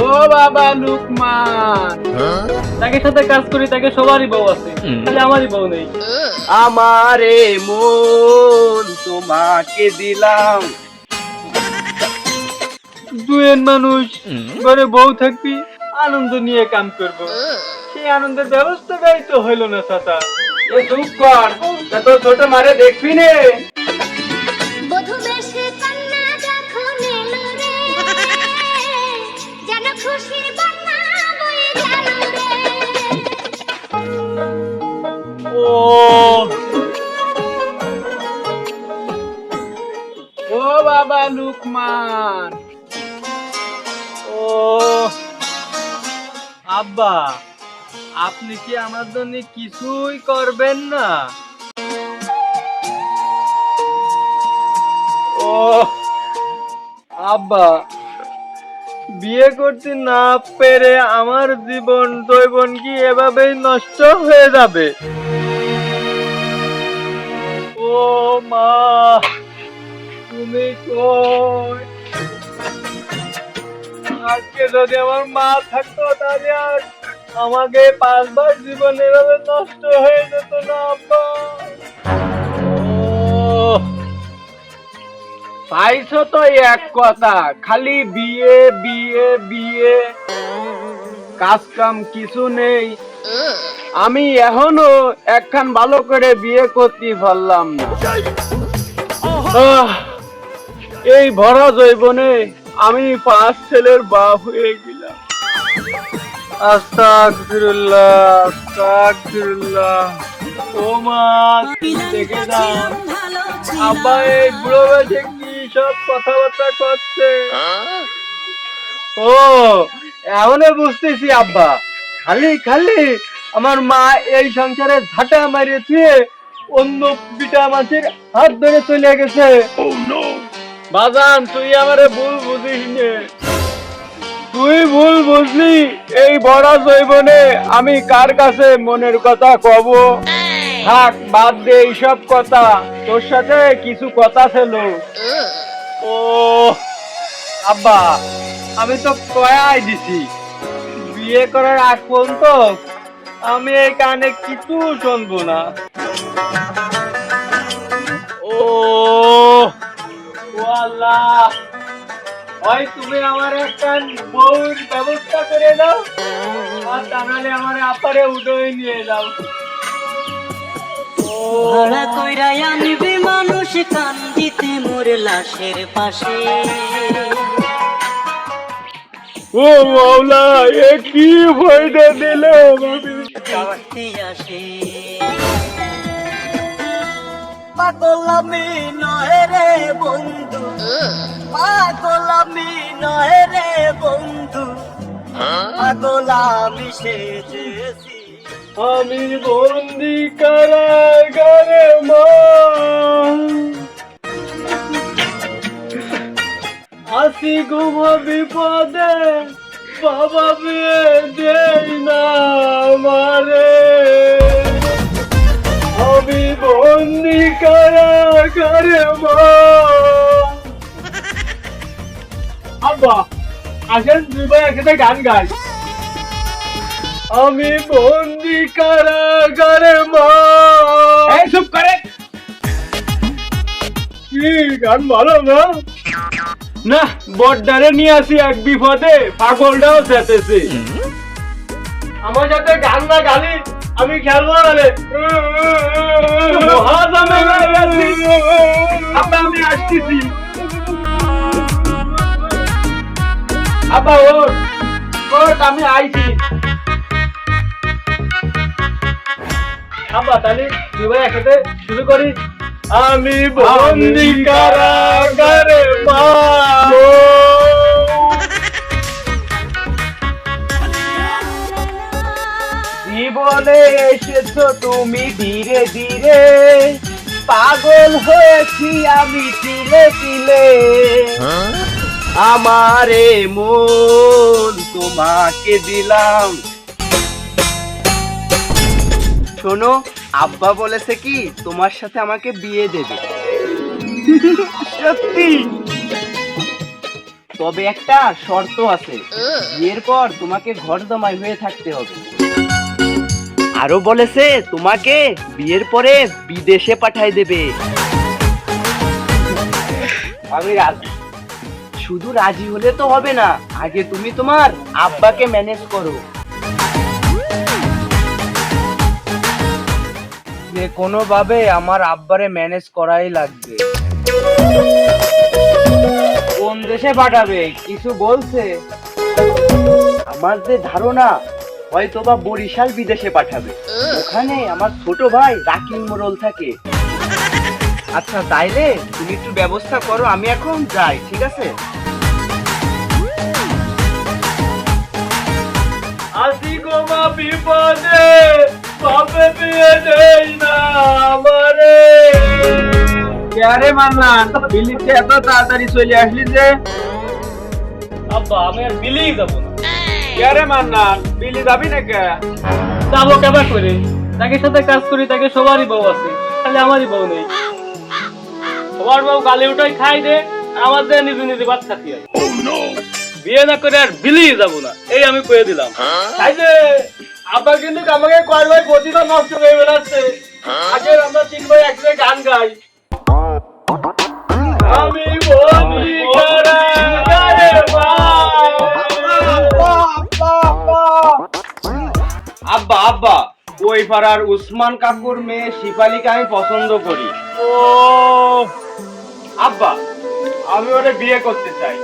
ও বাবা লুকমান, তাকে সাথে কাজ করি, তাকে সবারই বউ আছে, খালি আমারই বউ নেই। আমারে মন তোমাকে দিলাম। দুয়েন মানুষ, ঘরে বউ থাকবি, আনন্দ নিয়ে কাম করবো, সেই আনন্দের ব্যবস্থাটাই তো হইল না চাচা। এ চুপ কর, তা তোর ছোট মারে দেখবি নে। বধূ বেশে কন্যা যখন এলো রে, যেন খুশির বন্যা বয়ে গেল রে। ও বাবা লুকমান, ও আব্বা, আপনি কি আমার জন্য কিছুই করবেন না? ও আব্বা, বিয়ে করতে না পেরে আমার জীবন দৈবন কি এভাবেই নষ্ট হয়ে যাবে? ও মা, তুমি কই? আজকে যদি আমার মা থাকতো তাহলে আর আমাকে 5 বার জীবন এভাবে নষ্ট হয়ে যেত না আব্বা। পাইছো তো এক কথা, খালি বিয়ে বিয়ে বিয়ে, কাজ কাম কিছু নেই। আমি এখনো একখান ভালো করে বিয়ে করতে পারলাম না। এই ভরা জৈবনে আমি 5 ছেলের বাপ হয়ে গেলাম। আস্তাগফিরুল্লাহ, আস্তাগফিরুল্লাহ। ও মা, দেখে দাও, আব্বা এই বুড়ো বয়সে কি সব কথাবার্তা করছে। ও এমন বুঝতেছি আব্বা, খালি খালি আমার মা এই সংসারে ঝাঁটা মারিয়ে থুয়ে অন্য বিটা মাছের হাত ধরে চলে গেছে। বাজান, তুই আমারে ভুল বুঝিস নে, তুই ভুল বুঝলি। এই বড় জৈবনে আমি কার কাছে মনের কথা কব? থাক, বাদ দে এইসব কথা, তোর সাথে কিছু কথা ছিল। ও আব্বা, আমি তো কয়াই দিছি, বিয়ে করার আগ পর্যন্ত আমি এই কানে কিছু শুনবো না। ও আল্লাহ, হয় তুমি আমার একটা বউর ব্যবস্থা করে দাও, আর তা নাহলে আমার আপারে উঠোয় নিয়ে যাও। ভাড়া কইরা আনবি মানুষ কান্দিতে মোর লাশের পাশে। ও মাওলা, এ কি ভয়টা দিল দেখতে আসে। পাগলামি নয় রে বন্ধু, পাগলামি নয় রে বন্ধু, পাগলামি সেজেছি। আমি বন্দি কারাগারে মা, আসি ঘুমা বিপদে, বাবা বিয়ে দেই না আমারে। আমি বন্দি কারাগারে মা। আব্বা, আসেন দুই ভাই একসাথে গান গাই। আমি বন্দি কারাগারে মা। এই চুপ করে। কি গান ভালো না? না, বড়দারে নিয়ে আসি এক বিপদে, পাগলটাও চেতেছে। আমার সাথে গান না গালি আমি খেলবো না রে। আব্বা, আমি আসতেছি। আব্বা ওঠ, ওঠ, আমি আইছি। আব্বা, তাহলে দুই ভাই একসাথে শুরু করি। আমি বন্দি কারাগারে মা। জীবনে এসেছো তুমি ধীরে ধীরে, পাগল হয়েছি আমি তিলে তিলে। আমারে মন তোমাকে দিলাম। শোনো, আব্বা বলেছে কি তোমার সাথে আমাকে বিয়ে দেবে। সত্যি? তবে একটা শর্ত আছে, বিয়ের পর তোমাকে ঘর জামাই হয়ে থাকতে হবে। আরো বলেছে তোমাকে বিয়ের পরে বিদেশে পাঠায় দেবে। আমি রাজি। শুধু রাজি হলে তো হবে না, আগে তুমি তোমার আব্বাকে ম্যানেজ করো। যে কোনো ভাবে আমার আব্বারে ম্যানেজ করাই লাগবে। কোন দেশে পাঠাবে কিছু বলছে? আমার যে ধারণা হয়তোবা বরিশাল বিদেশে পাঠাবে, ওখানে আমার ছোট ভাই রাকিং মোড়ল থাকে। আচ্ছা তাইলে তুমি একটু ব্যবস্থা করো, আমি এখন যাই, ঠিক আছে? আসি গো মা বিপদে, বাপে বিয়ে দেই না আমারে। আরে মান্নান, বিলিতে এত তাড়াতাড়ি চলে আসলি যে? আব্বা আমি আর বিলেই যাবো না। আরে মান্নান, বিলি যাবি না কে? যাবো কেবা করে? তাকে সাথে কাজ করি, তাকে সবারই বউ আছে, খালি আমারই বউ নেই। সবার বউ গালি উঠাই খাই দে, আমার দিয়ে নিজে নিজে ভাত খাতি হয়। বিয়ে না করে আর বিলেই যাবো না, এই আমি কয়ে দিলাম। তাই যে আব্বা কিন্তু আমাকে কয়েকবার প্রতিটা নষ্ট হয়ে বেড়াচ্ছে। আগে আমরা 3 ভাই একসাথে গান গাই। আমি বলি গারে ভাই। আব্বা আব্বা, ওই পাড়ার উসমান কাকুর মেয়ে শিফালিকে আমি পছন্দ করি। ও আব্বা, আমি ওরে বিয়ে করতে চাই।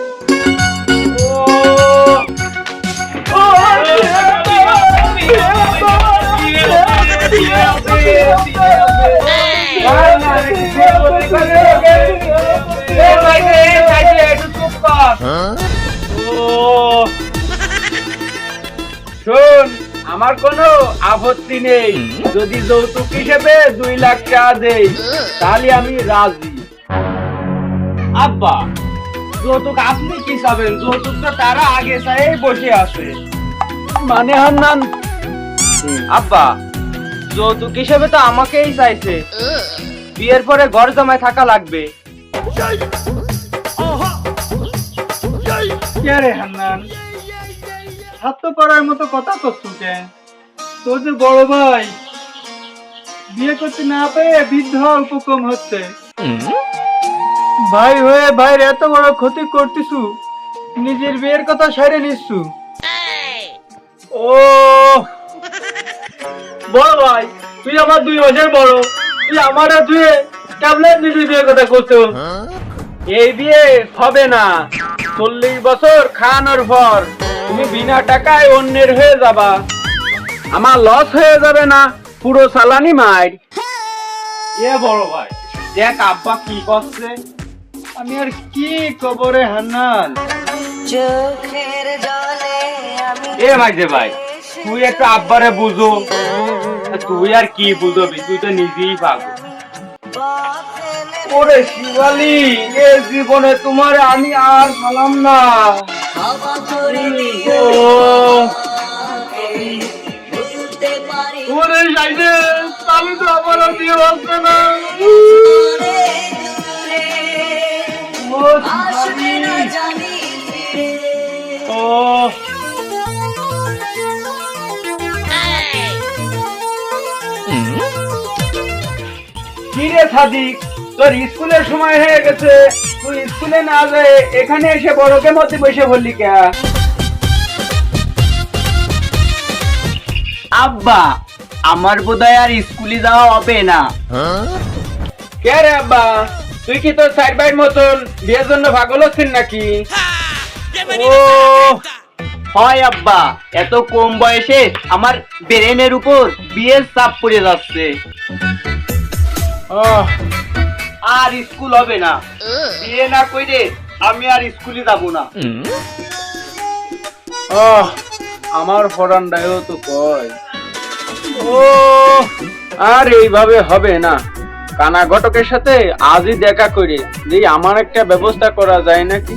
শোন, আমার কোনো আপত্তি নেই যদি যৌতুক হিসেবে 2 লাখ টাকা দেই, তাহলে আমি রাজি। আব্বা, যৌতুক আপনি কি চাবেন? যৌতুক তো তারা আগে চাই বসে আছে। মানে হান্নান, আব্বা যৌতুক হিসেবে তো আমাকেই চাইছে, বিয়ের পরে ঘর জামাই থাকা লাগবে। কে হান্নান, হাত করার মতো কথা করছো কেন? তোর যে বড় ভাই বিয়ে করতে না পেয়ে বৃদ্ধ উপক্রম হচ্ছে, ভাই হয়ে ভাইয়ের এত বড় ক্ষতি করতেছু, নিজের বিয়ের কথা সাইরে নিচ্ছু। ও বড় ভাই, তুই আমার 2 মাসের বড়, তুই আমার ধুয়ে ট্যাবলেট নিজের বিয়ের কথা করছো। এই বিয়ে হবে না, 40 বছর খাওয়ানোর পর তুমি বিনা টাকায় অন্যের হয়ে যাবা। আমার লস হয়ে যাবে না? পুরো সালানি মার। এ বড় ভাই, দেখ আব্বা কি করছে। আমি আর কি কবরে হান্নান। এ মাইজে ভাই, তুই একটু আব্বারে বুঝো। তুই আর কি বুঝবি, তুই তো নিজেই পাগল। ওরে শিবালি, এ জীবনে তোমার আমি আর সালাম না। ওরে সাইডে আমি তো আমার বিয়ে হচ্ছে না। ও কি রে সাদিক, তোর স্কুলের সময় হয়ে গেছে, তুই স্কুলে না যায় এখানে এসে বড়কে মধ্যে বসে বললি কে? আব্বা, আমার বোধহয় আর স্কুলে যাওয়া হবে না। কে রে আব্বা, তুই কি তোর 4 ভাইয়ের মতন বিয়ের জন্য পাগল হচ্ছিস নাকি? ও হয় আব্বা, এত কম বয়সে আমার ব্রেনের উপর বিয়ের চাপ পড়ে যাচ্ছে। আর স্কুল হবে না, বিয়ে না কইরে আমি আর স্কুলে যাব না। আমার ফরানটাও তো কয়। আর এইভাবে হবে না, কানা ঘটকের সাথে আজই দেখা করে যে আমার একটা ব্যবস্থা করা যায় নাকি।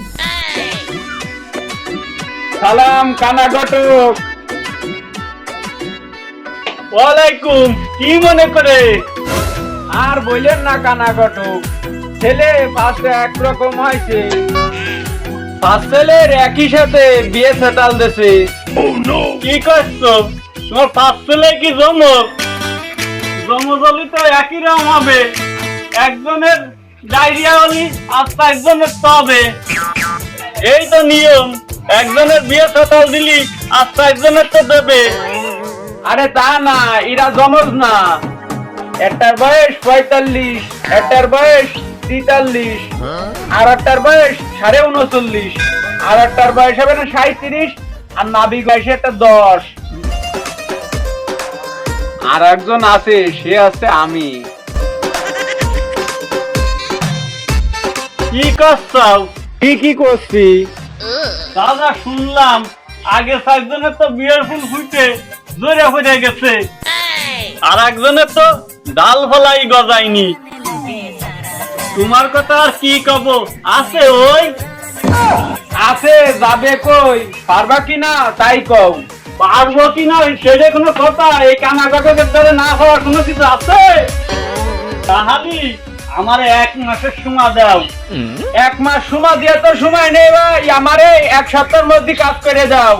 সালাম কানা ঘটক। ওয়ালাইকুম, কি মনে করে? আর বললেন না কানা ঘটক, ছেলে ফার্স্টে একরকম হয়েছে, পাঁচ ছেলের একই সাথে বিয়ে সেটাল দেছে। কি করছো? তোমার পাঁচ ছেলে কি জমক? জমজলি তো একই রকম হবে। একজনের ডায়রিয়া হলি আস্তে একজনের তবে, এই তো নিয়ম। একজনের বিয়ে সেটাল দিলি আস্তে একজনের তো দেবে। আরে তা না, এরা জমজ না। একটার বয়স 45, একটার বয়স 43, আর একটার বয়স 39.5, আর একটার বয়স হবে না 37, আর নাবিক বয়সে একটা 10। আর একজন আছে, সে আছে আমি। কি করছো? কি করছি? দাদা শুনলাম আগে একজনের তো বিয়ের ফুল ফুটে জোরে হয়ে গেছে, আর একজনের তো ডাল ফলাই গজায়নি। তোমার কথা আর কি কব, আছে ওই আছে, যাবে কই? পারবা কিনা তাই কও। পারবো কি না সেটা কোনো কথা? এই কানা কাকাদের ধরে না হওয়ার কোনো কিছু আছে? তাহলে আমার 1 মাসের সময় দাও। 1 মাস সময় দিয়ে তো সময় নেই ভাই, আমারে 1 সপ্তাহের মধ্যে কাজ করে দাও।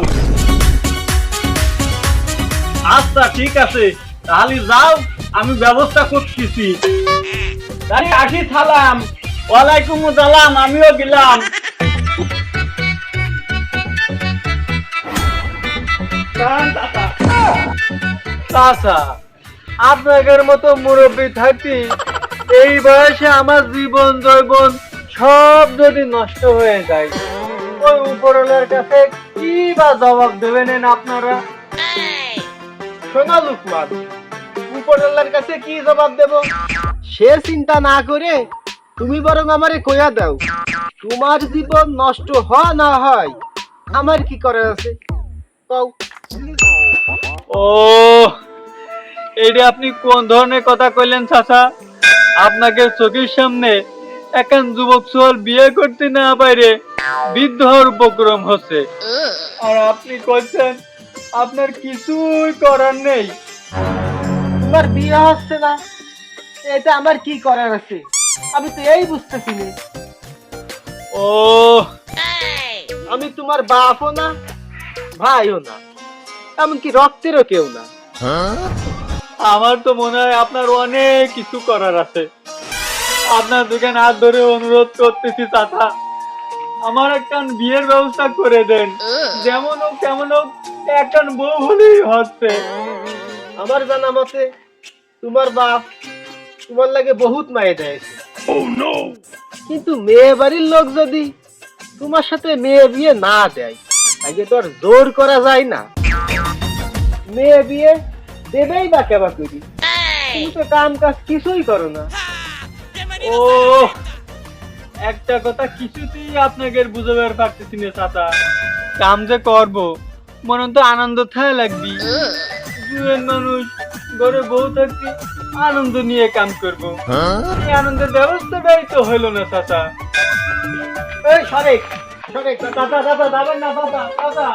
আচ্ছা ঠিক আছে, তাহলে যাও, আমি ব্যবস্থা করতেছি। তাহলে আসি, সালাম। ওয়ালাইকুম আসসালাম, আমিও গেলাম। চাচা, আপনাদের মতো মুরব্বী থাকতে এই বয়সে আমার জীবন জৈবন সব যদি নষ্ট হয়ে যায়, ওই উপরওয়ালার কাছে কি বা জবাব দেবেন আপনারা? শোনা লুকমান, উপরওয়ালার কাছে কি জবাব দেব সে চিন্তা না করে তুমি বরং আমারে কইয়া দাও, তোমার জীবন নষ্ট হয় না হয় আমার কি করার আছে কও। ও, এইটা আপনি কোন ধরনের কথা কইলেন চাচা? আপনাকে চোখের সামনে এখন যুবক সোয়াল বিয়ে করতে না পারে বৃদ্ধ হওয়ার উপক্রম হচ্ছে, আর আপনি কইছেন আপনার কিছুই করার নেই। তোমার বিয়ে হচ্ছে না, এটা আমার কি করার আছে? আমি তো এই বুঝতেছি না। ও, আমি তোমার বাপও না, ভাইও না, এমনকি রক্তেরও কেউ না। আমার তো মনে হয় আপনার অনেক কিছু করার আছে। আপনার দোকান হাত ধরে অনুরোধ করতেছি চাচা, আমার একটা বিয়ের ব্যবস্থা করে দেন। যেমন হোক কেমন হোক একটা বউ হলেই হচ্ছে। আমার জানা মতে তোমার বাপ তোমার লাগে বহুত মায়ে দেয়ছে, কিন্তু মেয়ে বাড়ির লোক যদি তোমার সাথে মেয়ে বিয়ে না দেয়, তাকে তো আর জোর করা যায় না। মেয়ে বিয়ে দেবেই বা কেবা করি, তুমি তো কাম কাজ কিছুই করো না। ও, একটা কথা কিছুতেই আপনাকে বুঝাবার পারতেছি না চাচা। কাম যে করবো মনে তো আনন্দ থাকা লাগবি। জুয়েন মানুষ ঘরে বউ থাকতে আনন্দ নিয়ে কাম করবো, এই আনন্দের ব্যবস্থাটাই তো হইলো না চাচা। এই সরেক সরেক, চাচা চাচা যাবেন না চাচা, চাচা।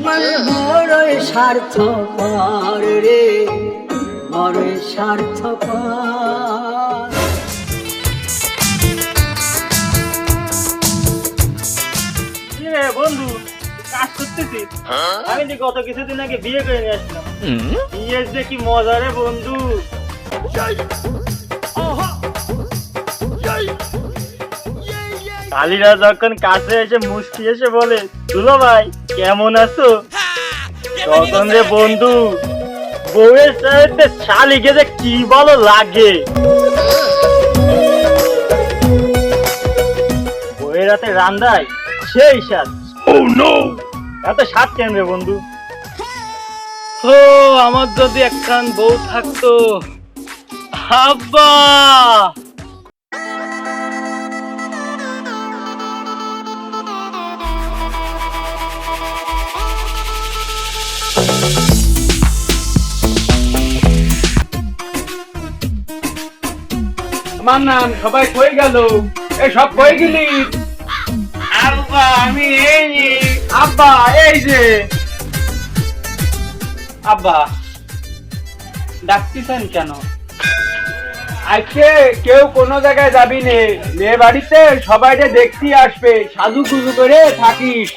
মানে বড়ই স্বার্থপর রে, বড়ই স্বার্থপর। বন্ধু কাজ করতেছি, আমি যে গত কিছুদিন আগে বিয়ে করে নিয়ে আসলাম। বিয়ের যে কি মজা রে বন্ধু। কালীরা যখন কাছে এসে মুষ্টি এসে বলে, দুলো ভাই কেমন আছো, তখন রে বন্ধু বউয়ের সাথে শালিকে যে কি ভালো লাগে। বউয়ের হাতে রান্দায় সেই স্বাদ। এত স্বাদ কেন রে বন্ধু? ও, আমার যদি একখান বউ থাকতো। আব্বা, মান্নান, সবাই কই গেল? এই সব কই গেলি? আব্বা, আমি এই। আব্বা, এই যে। আব্বা, ডাকতেছেন কেন? আজকে কেউ কোনো জায়গায় যাবি নে, মেয়ে বাড়িতে সবাইকে দেখতে আসবে, সাজু গুজু করে থাকিস।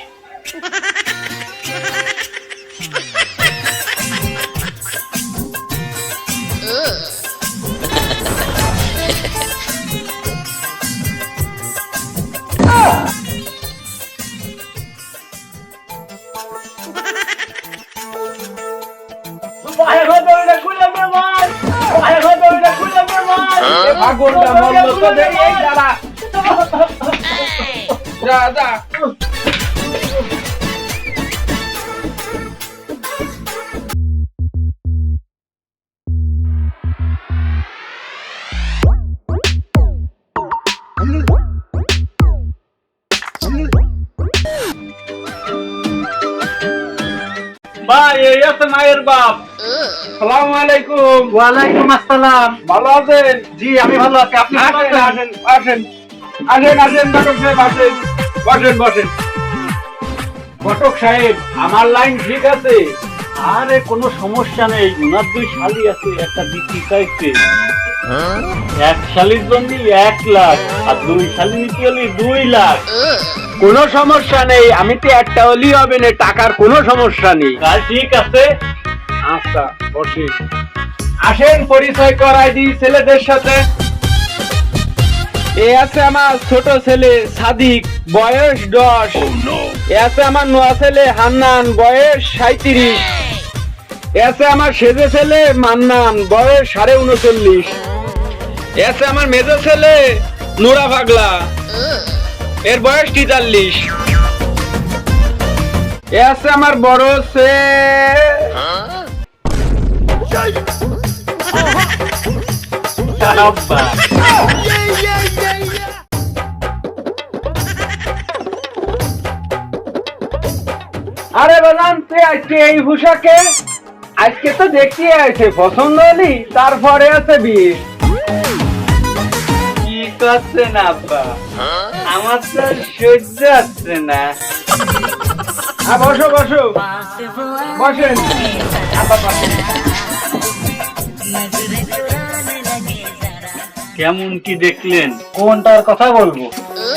ভাগনটা মরলো তো দেখি, এই দাঁড়া। যা যা। ভাই এই আছে মায়ের বাপ। সালাম আলাইকুম। ওয়ালাইকুম আসসালাম। ভালো আছেন? জি আমি ভালো আছি, আপনি ভালো আসেন আছেন? আসেন আসেন আসেন আসেন ঘটক সাহেব, আসেন, বসেন বসেন। ঘটক সাহেব, আমার লাইন ঠিক আছে? আরে কোনো সমস্যা নেই, ওনার 2 শালি আছে, একটা বিক্রি চাইছে। এক শালির জন্য 1 লাখ, আর 2 শালি নিতে হলে 2 লাখ। কোনো সমস্যা নেই, আমি তো একটা হলেই হবে না, টাকার কোনো সমস্যা নেই। তাই ঠিক আছে। আচ্ছা বসে আসেন, পরিচয় করাই দিই ছেলেদের সাথে। এ আছে আমার ছোট ছেলে সাদিক, বয়স 10। এ আছে আমার নোয়া ছেলে হান্নান, বয়স 37। এ আছে আমার সেজে ছেলে মান্নান, বয়স 39.5। এ আছে আমার মেজো ছেলে নুরা পাগলা, এর বয়স 43। এ আছে আমার বড় আব্বা, আরে বাজান, তুই আজকে এই পোশাকে? আজকে তো দেখতে আছে, পছন্দ হলি তারপরে আছে বিয়ে। কি করছেন আব্বা? আমার তো সহ্য হচ্ছে না। বসো বসো বসেন। কেমন কি দেখলেন? কোনটার কথা বলবো?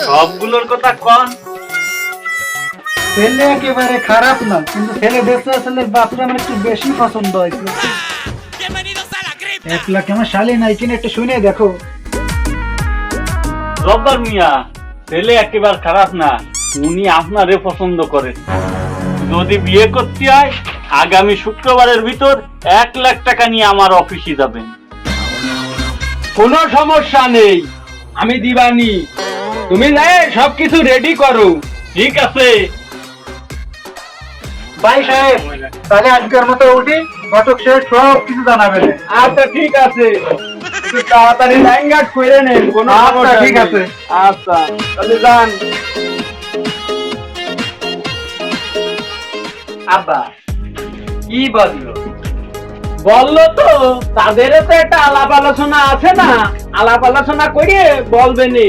সবগুলোর কথা কন। ছেলে একেবারে খারাপ না, কিন্তু ছেলে দেখতে ছেলের বাপরে আমার একটু বেশি পছন্দ হয়েছে। 1 লাখ আমার শালি নাই কিনে একটু শুনে দেখো। রব্বার মিয়া, ছেলে একেবারে খারাপ না, উনি আপনারে পছন্দ করে। যদি বিয়ে করতে হয় আগামী শুক্রবারের ভিতর 1 লাখ টাকা নিয়ে আমার অফিসে যাবেন। কোনো সমস্যা নেই, আমি দিবানি। তুমি যাই সবকিছু রেডি করো। ঠিক আছে। ভাই সাহেব, তাহলে আজকের মতো উঠি, ঘটক সাহেব সব কিছু জানাবেন। আচ্ছা ঠিক আছে, একটু তাড়াতাড়ি লাইন গার্ড করে নেন। কোনো আচ্ছা, সমস্যা ঠিক নেই। আছে। আচ্ছা তাহলে যান। আব্বা কি বললো? বললো তো, তাদেরও তো একটা আলাপ আলোচনা আছে না, আলাপ আলোচনা করে বলবেনি।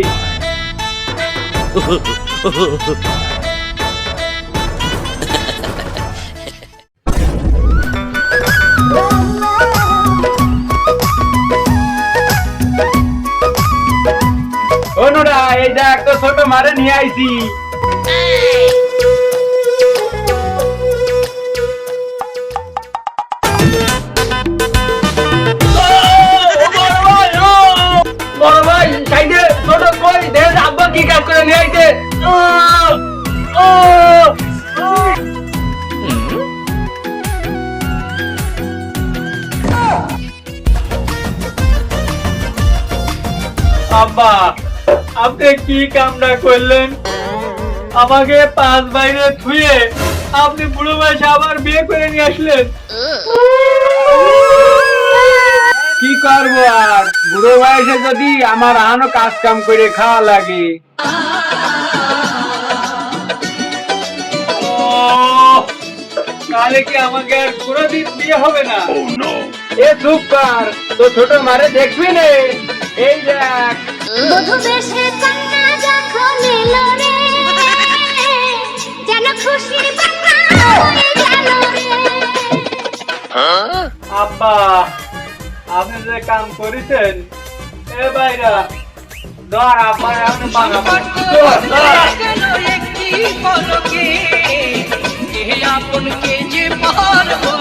অনুরা, এই যে একটা ছোট মারে নিয়ে আইছি। বড় ভাই সাইডে, ছোট কই দেখ আব্বা কি কাজ করে নিয়ে আইছে। আব্বা, আপনি কি কামটা করলেন? আমাকে 5 বাইরে থুয়ে আপনি বুড়ো বয়সে আবার বিয়ে করে নিয়ে আসলেন। কি করবো আর, বুড়ো বয়সে যদি আমার আনো কাজ কাম করে খাওয়া লাগে। তাহলে কি আমাকে আর কোনোদিন বিয়ে হবে না? এ চুপ কর, তো ছোট মারে দেখবি নে। এই দেখ, বধূ বেশে কন্যা যখন এলো রে, যেন খুশির বন্যা হয়ে গেল রে। আব্বা, আপনি যে কাম করেছেন এ ভাইরা ধর আব্বা এখন বাগাবো একটি পলকে আপনকে যে পারবো